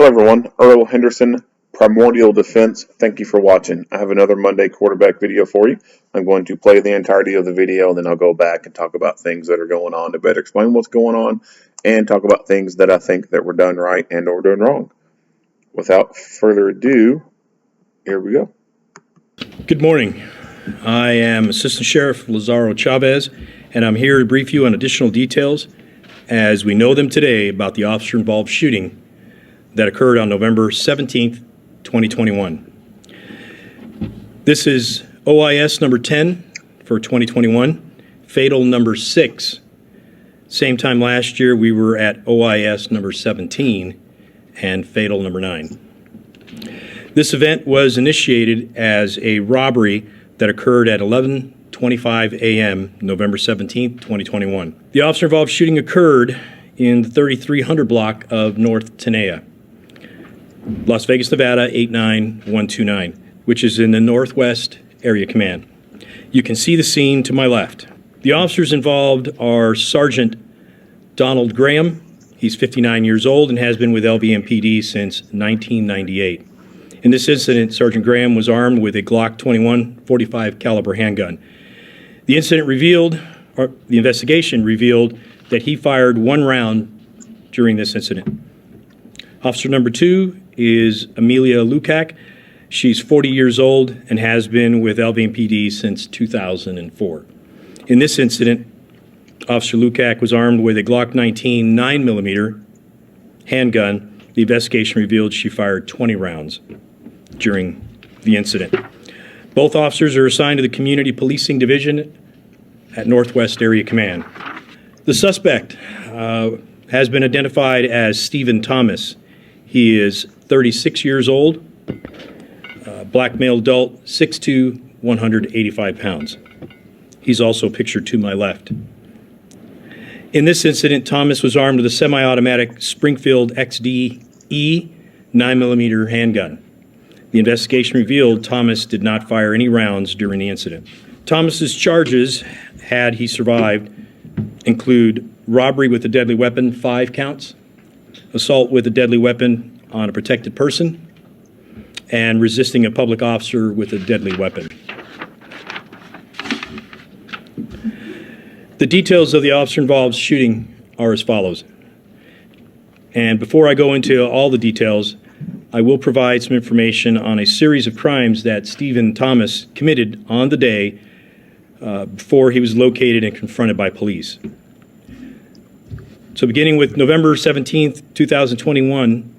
Hello everyone, Earl Henderson, Primordial Defense. Thank you for watching. I have another Monday quarterback video for you. I'm going to play the entirety of the video, and then I'll go back and talk about things that are going on to better explain what's going on and talk about things that I think that were done right and or done wrong. Without further ado, here we go. Good morning. I am Assistant Sheriff Lazaro Chavez, and I'm here to brief you on additional details as we know them today about the officer-involved shooting that occurred on November 17th, 2021. This is OIS number 10 for 2021, fatal number 6. Same time last year we were at OIS number 17 and fatal number 9. This event was initiated as a robbery that occurred at 11:25 a.m. November 17th, 2021. The officer-involved shooting occurred in the 3300 block of North Tenaya, Las Vegas, Nevada 89129, which is in the Northwest Area Command. You can see the scene to my left. The officers involved are Sergeant Donald Graham. He's 59 years old and has been with LVMPD since 1998. In this incident, Sergeant Graham was armed with a Glock 21 .45 caliber handgun. The investigation revealed that he fired one round during this incident. Officer number 2 is Amelia Lukac. She's 40 years old and has been with LVMPD since 2004. In this incident, Officer Lukac was armed with a Glock 19 9mm handgun. The investigation revealed she fired 20 rounds during the incident. Both officers are assigned to the Community Policing Division at Northwest Area Command. The suspect has been identified as Stephen Thomas. He is 36 years old, black male adult, 6'2", 185 pounds. He's also pictured to my left. In this incident, Thomas was armed with a semi-automatic Springfield XDE 9mm handgun. The investigation revealed Thomas did not fire any rounds during the incident. Thomas's charges, had he survived, include robbery with a deadly weapon, 5 counts, assault with a deadly weapon on a protected person, and resisting a public officer with a deadly weapon. The details of the officer-involved shooting are as follows. And before I go into all the details, I will provide some information on a series of crimes that Stephen Thomas committed on the day before he was located and confronted by police. So beginning with November 17th, 2021,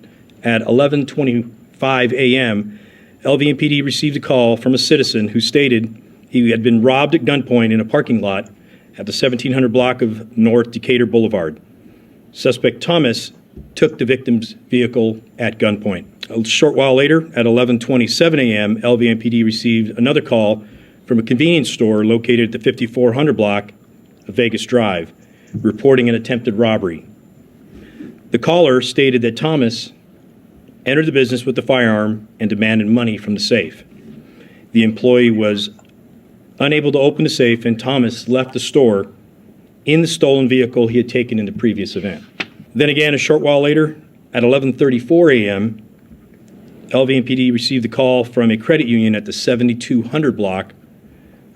at 11:25 a.m., LVMPD received a call from a citizen who stated he had been robbed at gunpoint in a parking lot at the 1700 block of North Decatur Boulevard. Suspect Thomas took the victim's vehicle at gunpoint. A short while later, at 11:27 a.m., LVMPD received another call from a convenience store located at the 5400 block of Vegas Drive, reporting an attempted robbery. The caller stated that Thomas entered the business with the firearm and demanded money from the safe. The employee was unable to open the safe, and Thomas left the store in the stolen vehicle he had taken in the previous event. Then again, a short while later, at 11:34 a.m., LVMPD received a call from a credit union at the 7200 block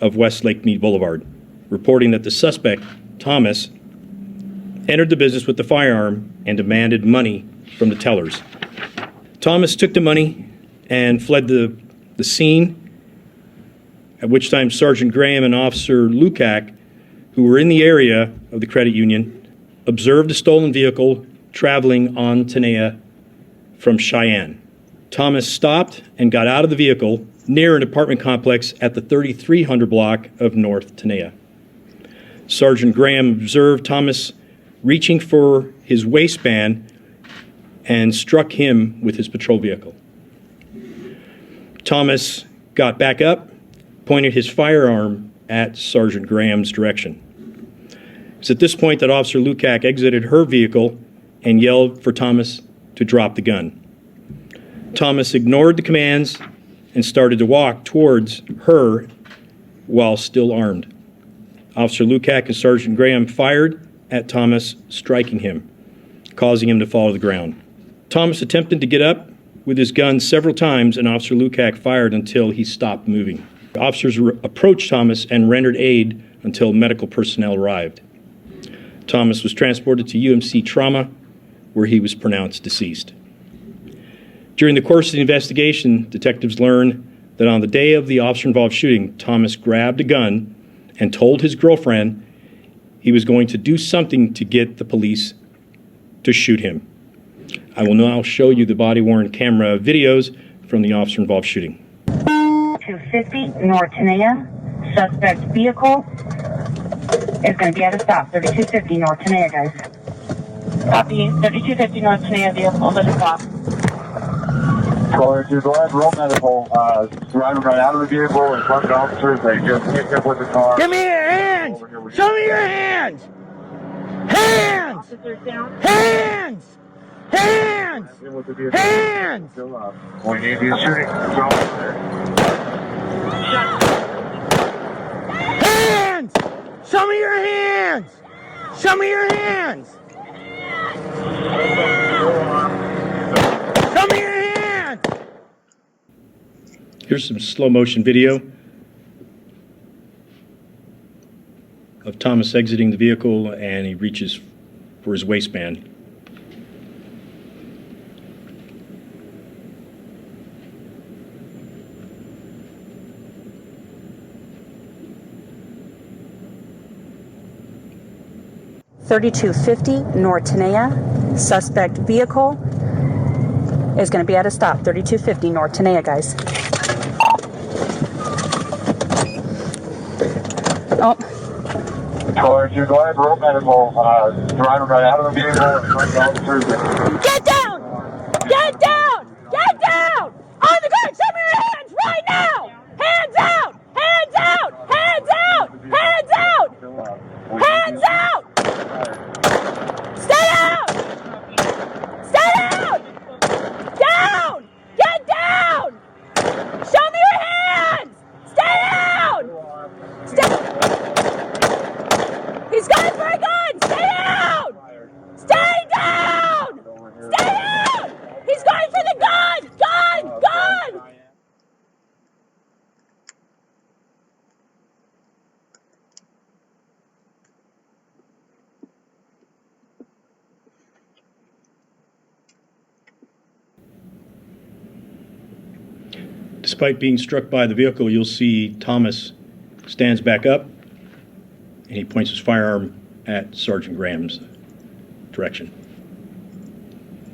of West Lake Mead Boulevard, reporting that the suspect, Thomas, entered the business with the firearm and demanded money from the tellers. Thomas took the money and fled the scene, at which time Sergeant Graham and Officer Lukac, who were in the area of the credit union, observed a stolen vehicle traveling on Tenaya from Cheyenne. Thomas stopped and got out of the vehicle near an apartment complex at the 3300 block of North Tenaya. Sergeant Graham observed Thomas reaching for his waistband and struck him with his patrol vehicle. Thomas got back up, pointed his firearm at Sergeant Graham's direction. It's at this point that Officer Lukac exited her vehicle and yelled for Thomas to drop the gun. Thomas ignored the commands and started to walk towards her while still armed. Officer Lukac and Sergeant Graham fired at Thomas, striking him, causing him to fall to the ground. Thomas attempted to get up with his gun several times, and Officer Lukac fired until he stopped moving. Officers approached Thomas and rendered aid until medical personnel arrived. Thomas was transported to UMC Trauma, where he was pronounced deceased. During the course of the investigation, detectives learned that on the day of the officer-involved shooting, Thomas grabbed a gun and told his girlfriend he was going to do something to get the police to shoot him. I will now show you the body-worn camera videos from the officer-involved shooting. 250 North Tenaya. Suspect vehicle is going to be at a stop. 3250 North Tenaya, guys. Copy. 3250 North Tenaya vehicle at a stop. Caller 2, go ahead, roll medical. Driving right out of the vehicle and front officers, they just picked up with the car. Give me your hands! Show me your hands! Hands! Officers down. Hands! Hands! Hands! We need you shooting. Hands! Show me your hands! Show me your hands! Show me your hands! Here's some slow motion video of Thomas exiting the vehicle, and he reaches for his waistband. $32.50 North Tenaya. Suspect vehicle is going to be at a stop. $32.50 North Tenaya, guys. Oh. Caller 2, go ahead, roll medical. Driving right out of the vehicle and front officers. Get down! Get down! Get down! On the ground! Show me your hands right now! Hands out! Hands out! Hands out! Hands out! Hands out! Stay out! Stay out! Down! Get down! Show me your hands! Stay down! Stay. He's going for a gun! Stay down! Stay down! Stay down! He's going for the gun! Gun! Gun! Despite being struck by the vehicle, you'll see Thomas stands back up and he points his firearm at Sergeant Graham's direction,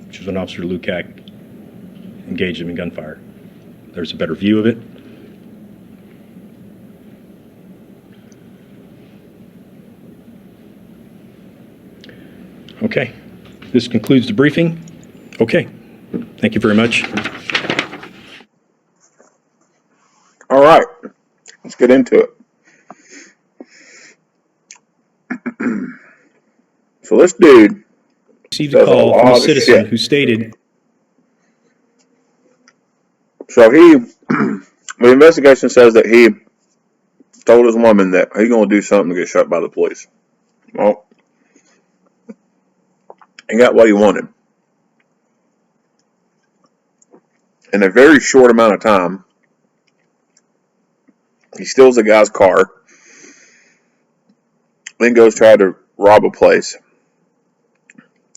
which is when Officer Lukac engaged him in gunfire. There's a better view of it. Okay, this concludes the briefing. Okay, thank you very much. All right, let's get into it. So this dude Received a call from a citizen who stated, so the investigation says that he told his woman that he's going to do something to get shot by the police. Well, he got what he wanted. In a very short amount of time, he steals the guy's car, then goes try to rob a place,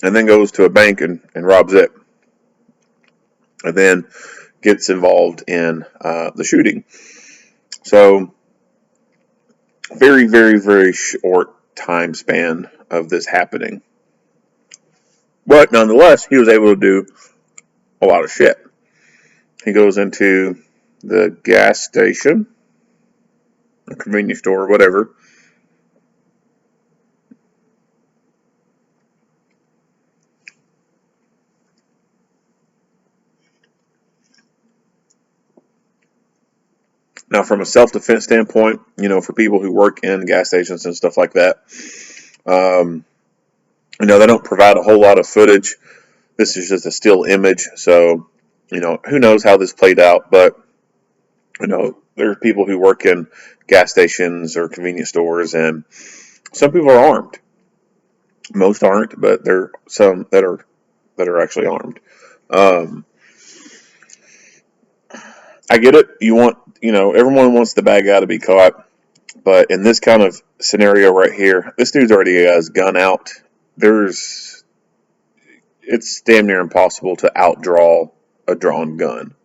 and then goes to a bank and robs it, and then gets involved in the shooting. So, very, very, very short time span of this happening. But nonetheless, he was able to do a lot of shit. He goes into the gas station, a convenience store, whatever. Now, from a self-defense standpoint, you know, for people who work in gas stations and stuff like that, you know, they don't provide a whole lot of footage. This is just a still image. So, you know, who knows how this played out, but, you know, there's people who work in gas stations or convenience stores, and some people are armed. Most aren't, but there are some that are that are actually armed. Um, I get it. Everyone wants the bad guy to be caught, but in this kind of scenario right here, this dude's already got his gun out. It's damn near impossible to outdraw a drawn gun.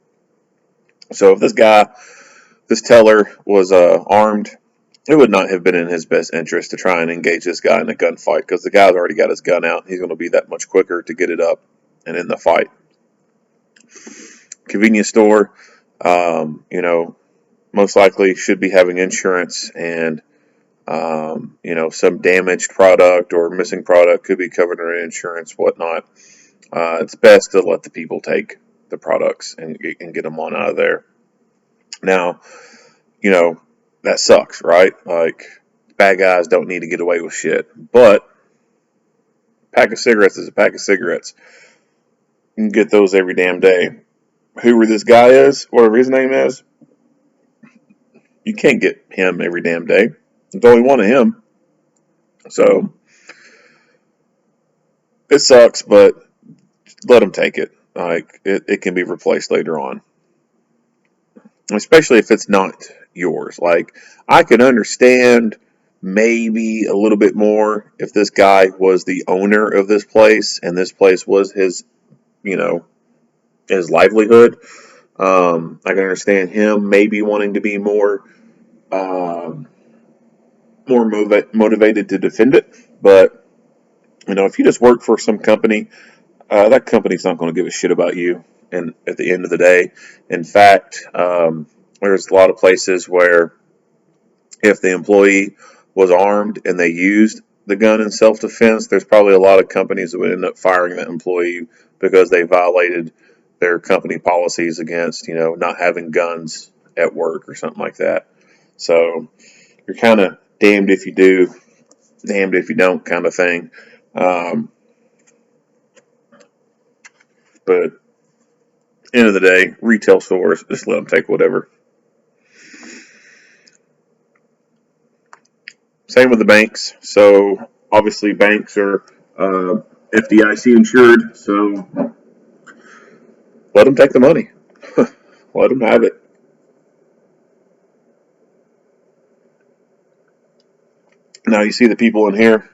So if this teller was armed, it would not have been in his best interest to try and engage this guy in a gunfight because the guy's already got his gun out. He's going to be that much quicker to get it up and in the fight. Convenience store, most likely should be having insurance, and some damaged product or missing product could be covered under insurance, whatnot. It's best to let the people take the products and get them on out of there. Now, that sucks, right? Like, bad guys don't need to get away with shit. But a pack of cigarettes is a pack of cigarettes. You can get those every damn day. Whoever this guy is, whatever his name is, you can't get him every damn day. There's only one of him. So, it sucks, but let him take it. Like, it can be replaced later on. Especially if it's not yours. Like, I can understand maybe a little bit more if this guy was the owner of this place and this place was his livelihood. I can understand him maybe wanting to be more motivated to defend it. But if you just work for some company, that company's not going to give a shit about you. And at the end of the day, in fact, there's a lot of places where if the employee was armed and they used the gun in self-defense, there's probably a lot of companies that would end up firing that employee because they violated their company policies against, not having guns at work or something like that. So you're kind of damned if you do, damned if you don't kind of thing. But end of the day, retail stores, just let them take whatever. Same with the banks. So obviously banks are FDIC insured, so let them take the money. Let them have it. Now you see the people in here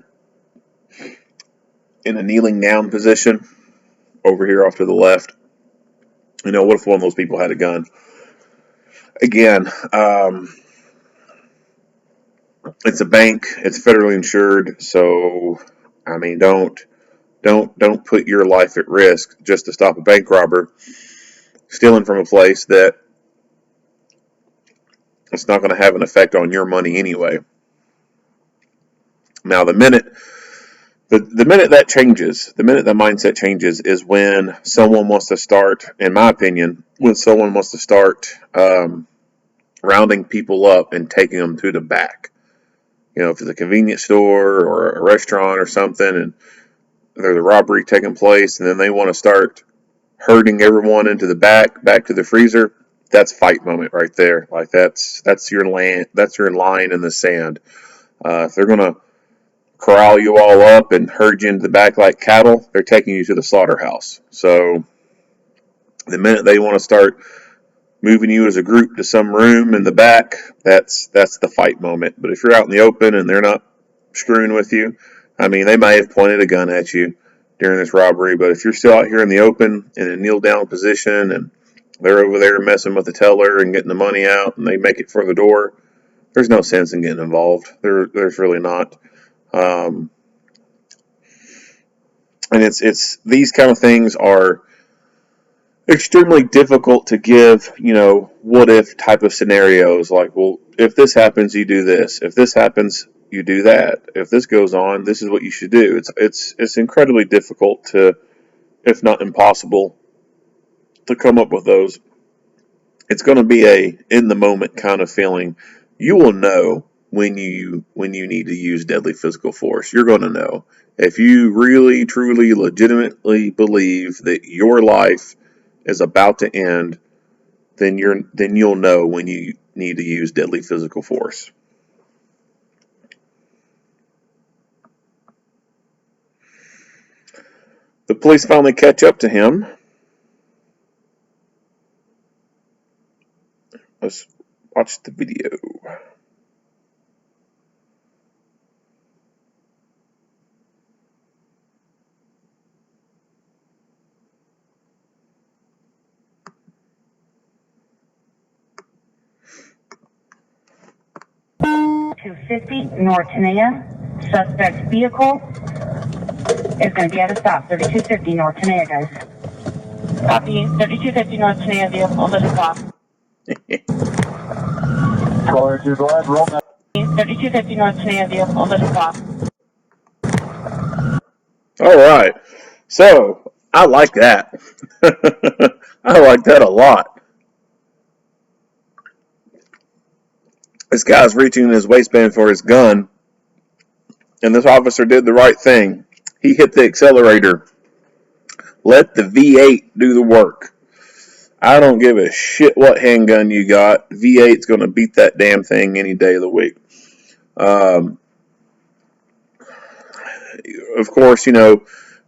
in a kneeling down position over here off to the left. What if one of those people had a gun? Again, it's a bank. It's federally insured, so don't put your life at risk just to stop a bank robber stealing from a place that it's not going to have an effect on your money anyway. Now, the minute that changes, the minute that mindset changes is when someone wants to start, in my opinion, when someone wants to start rounding people up and taking them to the back. If it's a convenience store or a restaurant or something and there's a robbery taking place and then they want to start herding everyone into the back to the freezer, that's fight moment right there. Like that's your line in the sand. If they're going to corral you all up and herd you into the back like cattle, they're taking you to the slaughterhouse. So the minute they want to start moving you as a group to some room in the back, that's the fight moment. But if you're out in the open and they're not screwing with you, they may have pointed a gun at you during this robbery, but if you're still out here in the open in a kneel down position and they're over there messing with the teller and getting the money out and they make it for the door, there's no sense in getting involved. There's really not. And it's these kind of things are extremely difficult to give, what if type of scenarios. Like, well, if this happens, you do this. If this happens, you do that. If this goes on, this is what you should do. It's incredibly difficult to, if not impossible, to come up with those. It's going to be a in the moment kind of feeling. You will know when you need to use deadly physical force. You're going to know if you really, truly, legitimately believe that your life is about to end. Then you'll know when you need to use deadly physical force. The police finally catch up to him. Let's watch the video. .250 North Tenaya. Suspect's vehicle is going to be at a stop. 3250 North Tenaya, guys. Copy. 3250 North Tenaya vehicle at a stop. Caller 2, go ahead, roll that. 3250 North Tenaya vehicle at a stop. All right. So, I like that. I like that a lot. This guy's reaching in his waistband for his gun, and this officer did the right thing. He hit the accelerator. Let the V8 do the work. I don't give a shit what handgun you got. V8's going to beat that damn thing any day of the week. Of course,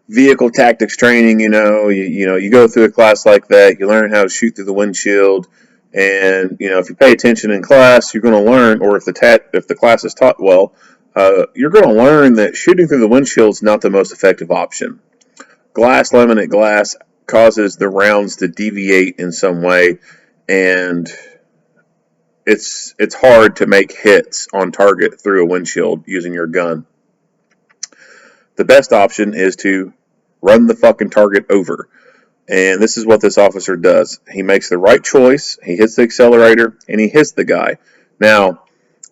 vehicle tactics training, you go through a class like that, you learn how to shoot through the windshield, and if you pay attention in class, you're going to learn, or if the class is taught well, you're going to learn that shooting through the windshield is not the most effective option. Laminate glass causes the rounds to deviate in some way, and it's hard to make hits on target through a windshield using your gun. The best option is to run the fucking target over. And this is what this officer does. He makes the right choice, he hits the accelerator, and he hits the guy. Now,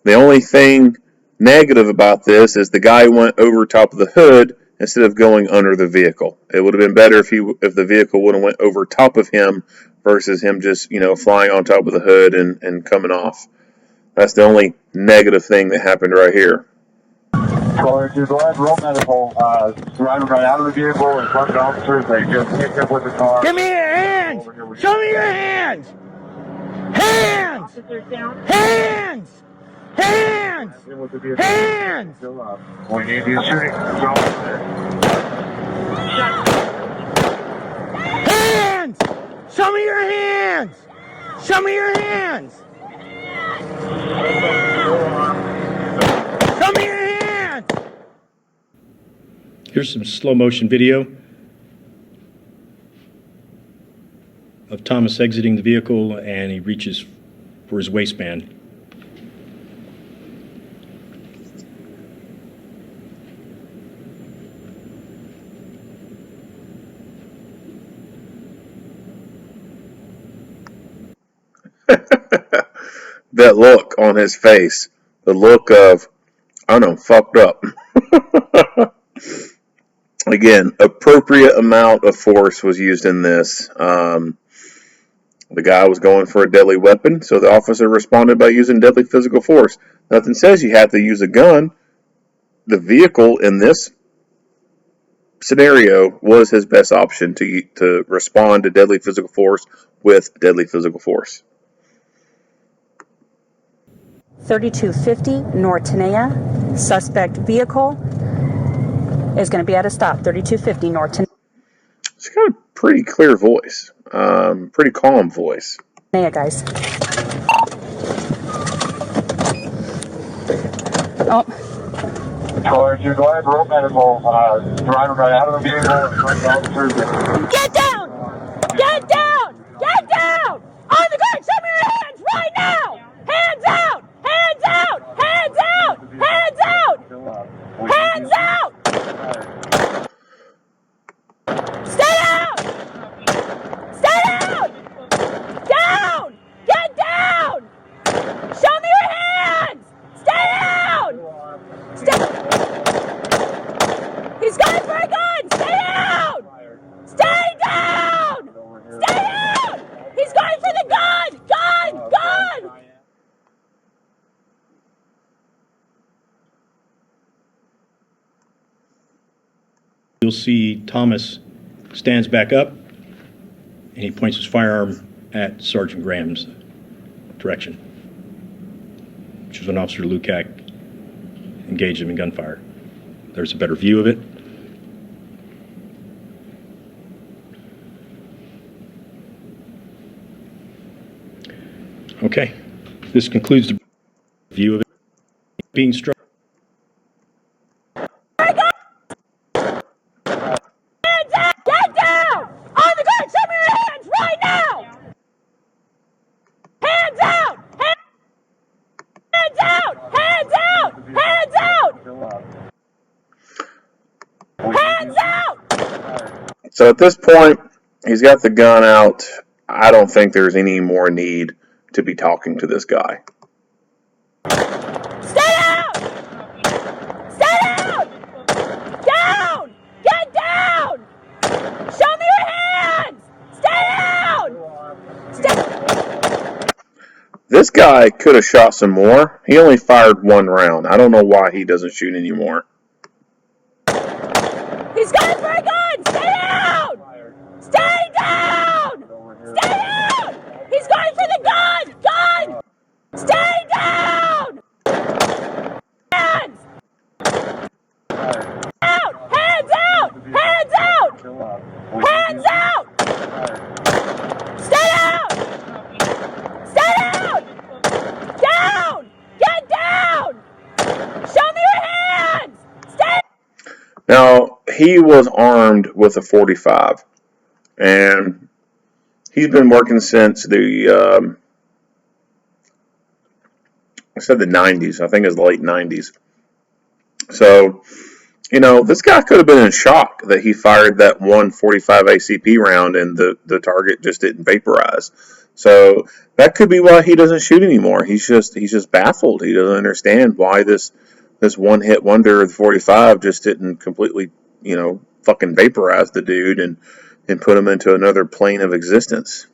the only thing negative about this is the guy went over top of the hood instead of going under the vehicle. It would have been better if the vehicle would have went over top of him versus him just, flying on top of the hood and coming off. That's the only negative thing that happened right here. Caller 2, go ahead, roll medical. Survivor got out of the vehicle in front of the officers. They just picked up with the car. Give me your hands! Show me your hands! Hands! Officers down. Hands! Hands! Hands! We need you shooting. Hands! Show me your hands! Show me your hands! Show me your hands! Here's some slow motion video of Thomas exiting the vehicle, and he reaches for his waistband. That look on his face, the look of, I don't know, fucked up. Again, appropriate amount of force was used in this. The guy was going for a deadly weapon, so the officer responded by using deadly physical force. Nothing says you have to use a gun. The vehicle in this scenario was his best option to respond to deadly physical force with deadly physical force. 3250 North Tenaya. Suspect vehicle is going to be at a stop. 3250 North Tenaya. She's got a pretty clear voice, pretty calm voice. Tenaya, guys. Oh. Caller 2, go ahead, roll medical. Survivor got out of the vehicle in front of the officers. Get down! Get down! Get down! On the ground! Show me your hands right now! Hands out! Hands out! Hands out! Hands out! Hands out! Stay down! Stay down! Down! Get down! Show me your hands! Stay down! He's going for a gun! Stay down! Stay down! Stay down! He's going for the gun! Gun! Gun! You'll see Thomas stands back up, and he points his firearm at Sergeant Graham's direction, which is when Officer Lukac engaged him in gunfire. There's a better view of it. Okay. This concludes the view of it being struck. Hands up! Get down! On the ground! Show me your hands right now! Hands out! Hands out! Hands out! Hands out! Hands out! So at this point, he's got the gun out. I don't think there's any more need to be talking to this guy. Stay down! Stay down! Down! Get down! Show me your hands! Stay down! Stay. This guy could have shot some more. He only fired one round. I don't know why he doesn't shoot anymore. He's going for a gun! Stay down! Stay down! Stay down! He's going for the gun! Gun! Stay down! Hands! Out! Hands out! Hands out! Hands out! Stay down! Stay down! Down! Get down! Show me your hands! Stay. Now, he was armed with a 45, and he's been working since the, I said the 90s. I think it's the late 90s. So, you know, this guy could have been in shock that he fired that 145 ACP round and the target just didn't vaporize. So that could be why he doesn't shoot anymore. He's just baffled. He doesn't understand why this one hit wonder of the 45 just didn't completely, you know, fucking vaporize the dude and put him into another plane of existence.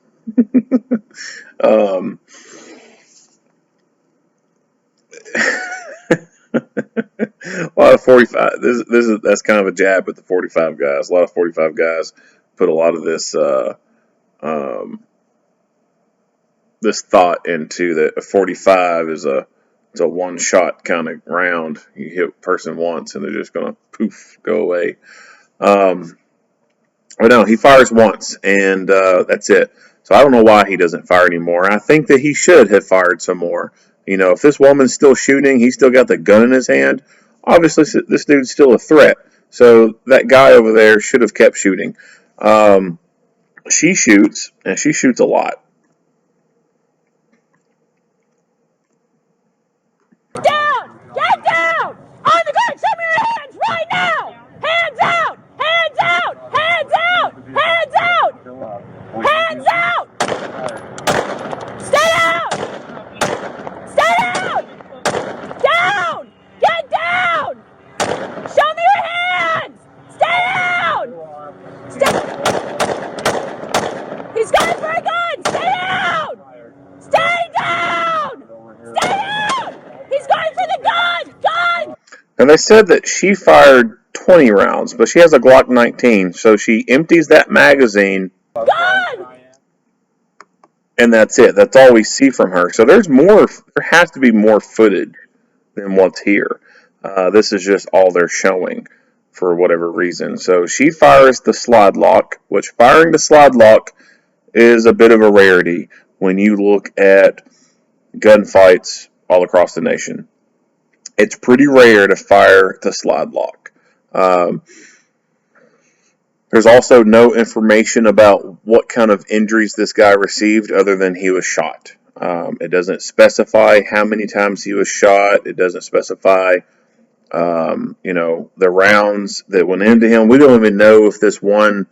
A lot of 45. That's kind of a jab at the 45 guys. A lot of 45 guys put a lot of this this thought into that. A 45 is a one shot kind of round. You hit a person once and they're just gonna poof go away. But no, he fires once and that's it. So I don't know why he doesn't fire anymore. I think that he should have fired some more. You know, if this woman's still shooting, he's still got the gun in his hand. Obviously, this dude's still a threat. So that guy over there should have kept shooting. She shoots, and she shoots a lot. Down! Get down! On the ground! Show me your hands right now! Hands out! Hands out! Hands out! Hands out! Hands out! Stay down! Stay down! Down! Get down! Show me your hands! Stay down! Stay. He's going for a gun! Stay down! Stay down! Stay down! He's going for the gun! Gun! And they said that she fired 20 rounds, but she has a Glock 19, so she empties that magazine. Gun! And that's it. That's all we see from her. So there's more. There has to be more footage than what's here. This is just all they're showing for whatever reason. So she fires the slide lock, which firing the slide lock is a bit of a rarity when you look at gunfights all across the nation. It's pretty rare to fire the slide lock. There's also no information about what kind of injuries this guy received other than he was shot. It doesn't specify how many times he was shot. It doesn't specify, the rounds that went into him. We don't even know if this one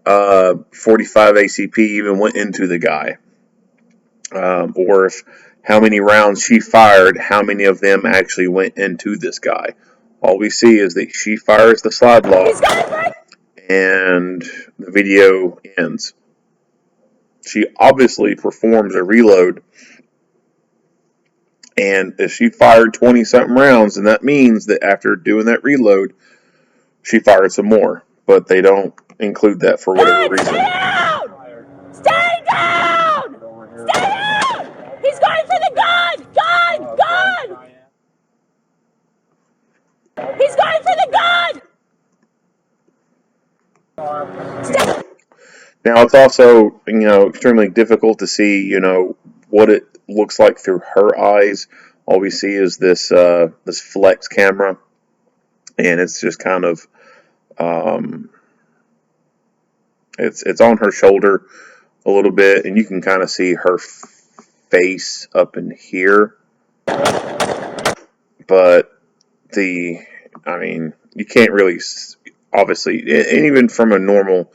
45 ACP even went into the guy. Or if how many rounds she fired, how many of them actually went into this guy. All we see is that she fires the slide lock and the video ends. She obviously performs a reload, and if she fired 20-something rounds, then that means that after doing that reload, she fired some more. But they don't include that for whatever reason. Stay down! Stay down! Stay down! He's going for the gun! Gun! Gun! He's going for the gun! Stay. Now, it's also, extremely difficult to see, what it looks like through her eyes. All we see is this this flex camera, and it's just kind of it's on her shoulder a little bit, and you can kind of see her face up in here. But I mean, you can't really, obviously, and even from a normal,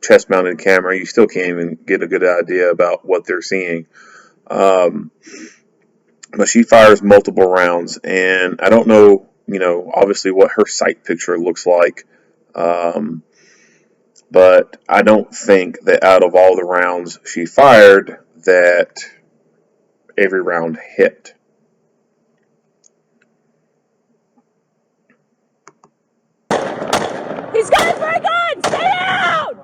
chest-mounted camera, you still can't even get a good idea about what they're seeing. But she fires multiple rounds, and I don't know, obviously what her sight picture looks like. But I don't think that out of all the rounds she fired, that every round hit. He's got for a gun! Stay down!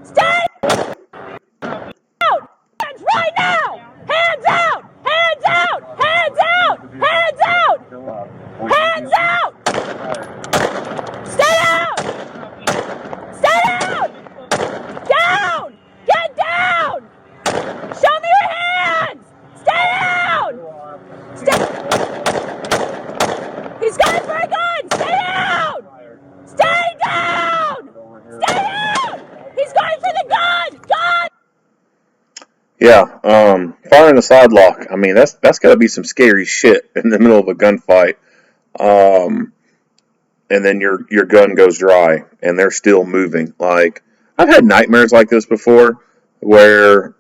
Stay down! Hands right now! Hands out! Hands out! Hands out! Hands out! Hands out! Stay down! Stay down! Down! Get down! Show me your hands! Stay down! Stay. He's got for a gun! Stay down! Stay down! Stay down! He's going for the gun! Gun! Yeah, firing a side lock. I mean, that's got to be some scary shit in the middle of a gunfight. And then your gun goes dry, and they're still moving. Like, I've had nightmares like this before, where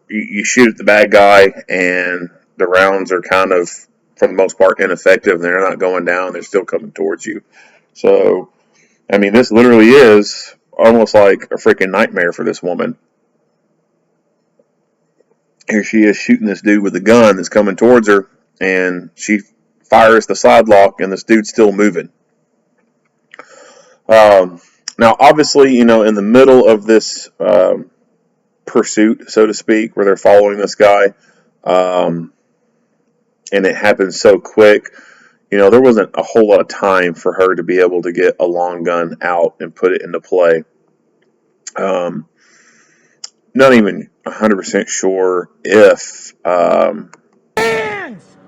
you shoot at the bad guy, and the rounds are kind of, for the most part, ineffective. They're not going down; they're still coming towards you. So, I mean, this literally is almost like a freaking nightmare for this woman. Here she is shooting this dude with a gun that's coming towards her, and she fires the side lock, and this dude's still moving. Now, obviously, in the middle of this pursuit, so to speak, where they're following this guy, and it happens so quick, there wasn't a whole lot of time for her to be able to get a long gun out and put it into play. Not even 100% sure if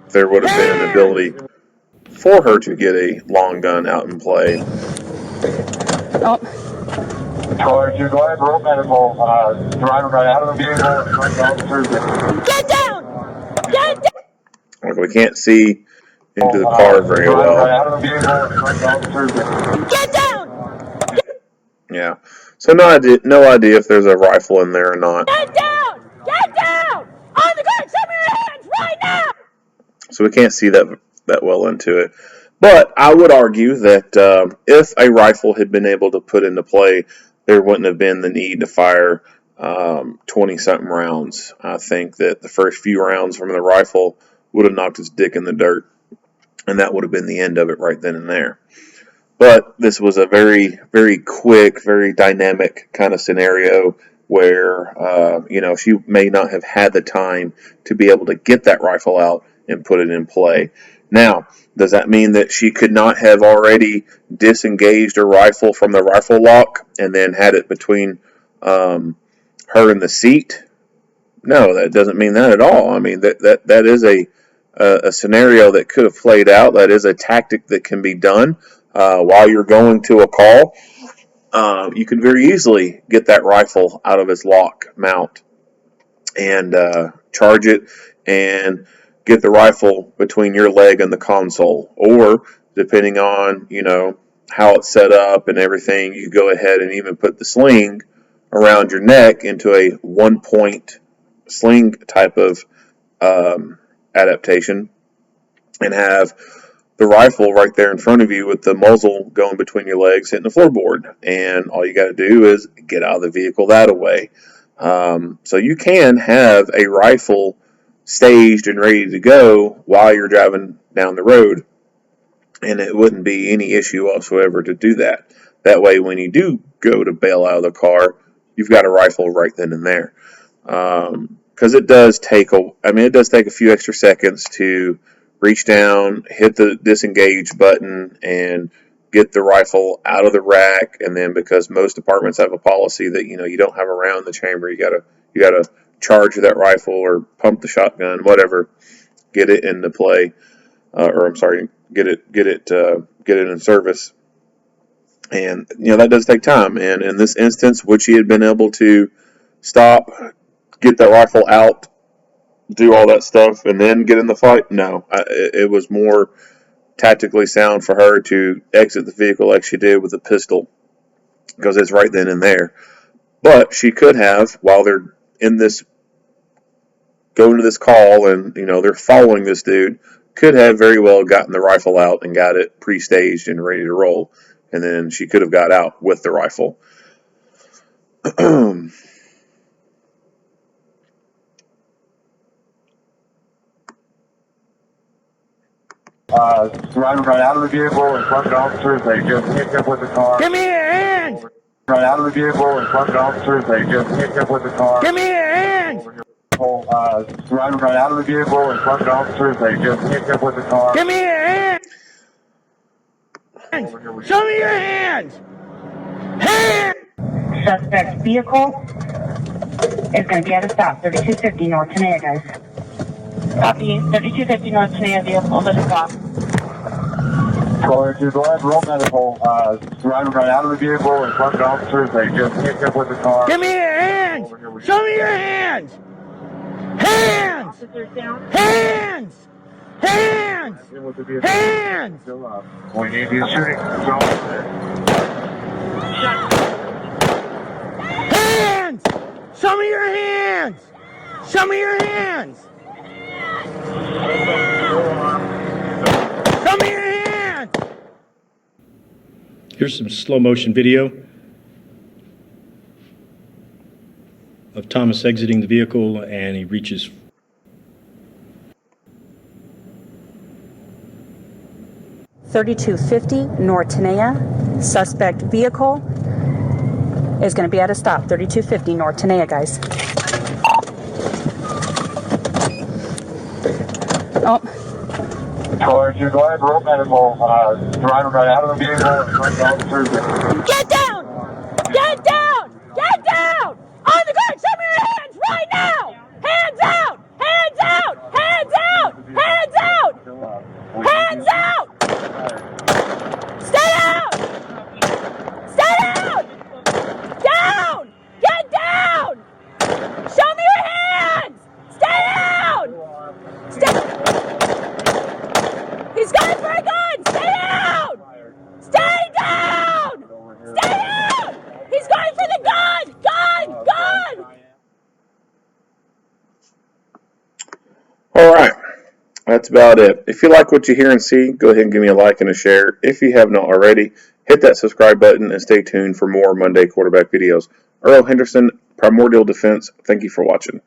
there would have been an ability for her to get a long gun out in play. Oh, Caller, you go ahead, roll medical. Driver got out of the vehicle. Get down! Get down! Like, we can't see into the car very well. Get down! Yeah. So no idea if there's a rifle in there or not. Get down! Get down! On the ground! Show me your hands right now! So we can't see that well into it. But I would argue that if a rifle had been able to put into play, there wouldn't have been the need to fire 20-something rounds. I think that the first few rounds from the rifle would have knocked his dick in the dirt, and that would have been the end of it right then and there. But this was a very, very quick, very dynamic kind of scenario where, she may not have had the time to be able to get that rifle out and put it in play. Now, does that mean that she could not have already disengaged her rifle from the rifle lock and then had it between her and the seat? No, that doesn't mean that at all. I mean, that is a scenario that could have played out. That is a tactic that can be done while you're going to a call. You could very easily get that rifle out of its lock mount and charge it and get the rifle between your leg and the console. Or, depending on, how it's set up and everything, you go ahead and even put the sling around your neck into a one-point sling type of adaptation and have the rifle right there in front of you with the muzzle going between your legs hitting the floorboard. And all you got to do is get out of the vehicle that way. So you can have a rifle staged and ready to go while you're driving down the road, and it wouldn't be any issue whatsoever to do that. That way, when you do go to bail out of the car, you've got a rifle right then and there. Because it does take a few extra seconds to reach down, hit the disengage button, and get the rifle out of the rack. And then, because most departments have a policy that you don't have a round in the chamber, you gotta charge that rifle or pump the shotgun, whatever, get it into play, or I'm sorry, get it in service. And that does take time. And in this instance, would she have been able to stop, get that rifle out, do all that stuff, and then get in the fight? No, it was more tactically sound for her to exit the vehicle like she did with a pistol, because it's right then and there. But she could have, while they're in this, going to this call, and they're following this dude, could have very well gotten the rifle out and got it pre-staged and ready to roll, and then she could have got out with the rifle. Driving right out of the vehicle in front of the officers, they just picked up with the car. Give me your hands! Right out of the vehicle in front of the officers, they just picked up with the car. Give me your hands! Driving right out of the vehicle in front of the officers, they just picked up with the car. Give me your hands! Show me your hands! Hands! Suspect vehicle is going to be at a stop, 3250 North Tenaya, guys. Copy, 3250 North Tenaya, vehicle at a stop. Caller 2, go ahead, roll medical. Driving right out of the vehicle in front of the officers, they just picked up with the car. Give me your hands! Show me your hands! Hands! Hands! Hands! Hands! We need you shooting. Hands! Show me your hands! Show me your hands! Show me your hands! Here's some slow motion video of Thomas exiting the vehicle, and he reaches. $32.50 North Tenaya. Suspect vehicle is going to be at a stop. $32.50 North Tenaya, guys. Oh. Caller 2, go ahead, roll medical. Driving right out of the vehicle in front of the officers. Get down! Get down! Get down! On the ground! Show me your hands right now! Hands out! Hands out! Hands out! Hands out! Hands out! Stay down! Stay down! Down! Get down! Show me your hands! Stay down! Stay. He's going for a gun! Stay down! Stay down! Stay down! He's going for the gun! Gun! Gun! All right, that's about it. If you like what you hear and see, go ahead and give me a like and a share. If you have not already, hit that subscribe button and stay tuned for more Monday quarterback videos. Earl Henderson, Primordial Defense, thank you for watching.